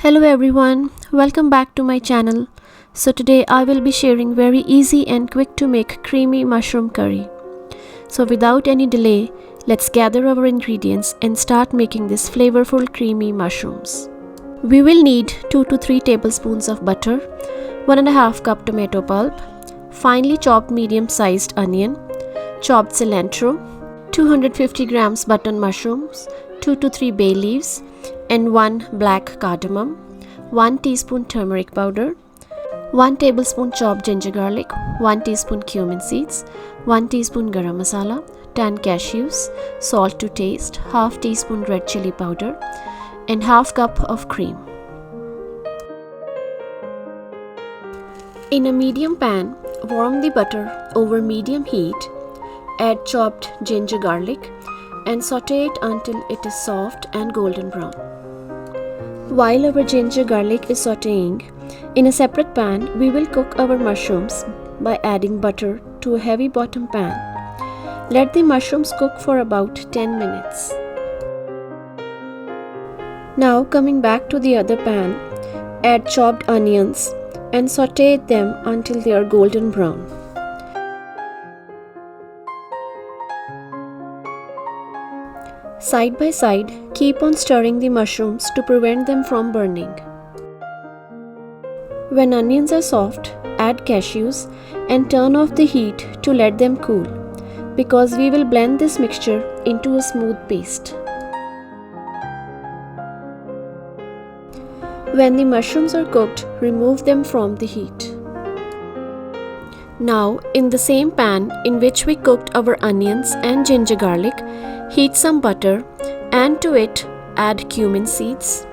Hello everyone, welcome back to my channel. So today I will be sharing very easy and quick to make creamy mushroom curry. So without any delay, let's gather our ingredients and start making this flavorful creamy mushrooms. We will need 2 to 3 tablespoons of butter, 1.5 cup tomato pulp, finely chopped medium-sized onion, chopped cilantro, 250 grams button mushrooms, 2 to 3 bay leaves, and 1 black cardamom, 1 teaspoon turmeric powder, 1 tablespoon chopped ginger garlic, 1 teaspoon cumin seeds, 1 teaspoon garam masala, 10 cashews, salt to taste, half teaspoon red chili powder, and half cup of cream. In a medium pan, warm the butter over medium heat, add chopped ginger garlic, and saute it until it is soft and golden brown. While our ginger garlic is sauteing, in a separate pan, we will cook our mushrooms by adding butter to a heavy bottom pan. Let the mushrooms cook for about 10 minutes. Now coming back to the other pan, add chopped onions and saute them until they are golden brown. Side by side, keep on stirring the mushrooms to prevent them from burning. When onions are soft, add cashews and turn off the heat to let them cool, because we will blend this mixture into a smooth paste. When the mushrooms are cooked, remove them from the heat. Now, in the same pan in which we cooked our onions and ginger garlic, heat some butter and to it add cumin seeds,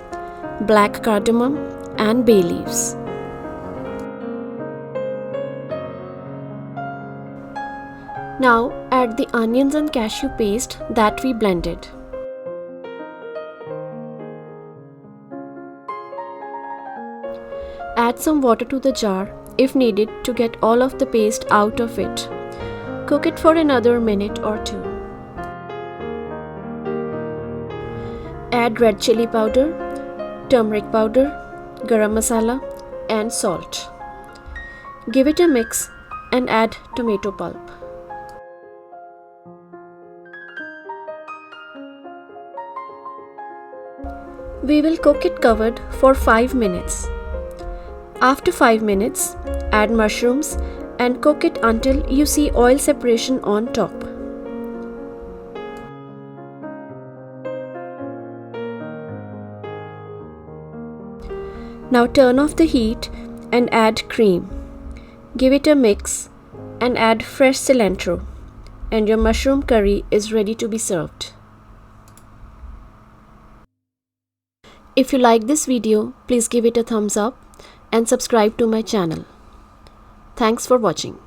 black cardamom, and bay leaves. Now add the onions and cashew paste that we blended. Add some water to the jar if needed to get all of the paste out of it. Cook it for another minute or two. Add red chili powder, turmeric powder, garam masala, and salt. Give it a mix and add tomato pulp. We will cook it covered for 5 minutes. After 5 minutes, add mushrooms and cook it until you see oil separation on top. Now turn off the heat and add cream. Give it a mix and add fresh cilantro, and your mushroom curry is ready to be served. If you like this video, please give it a thumbs up and subscribe to my channel. Thanks for watching.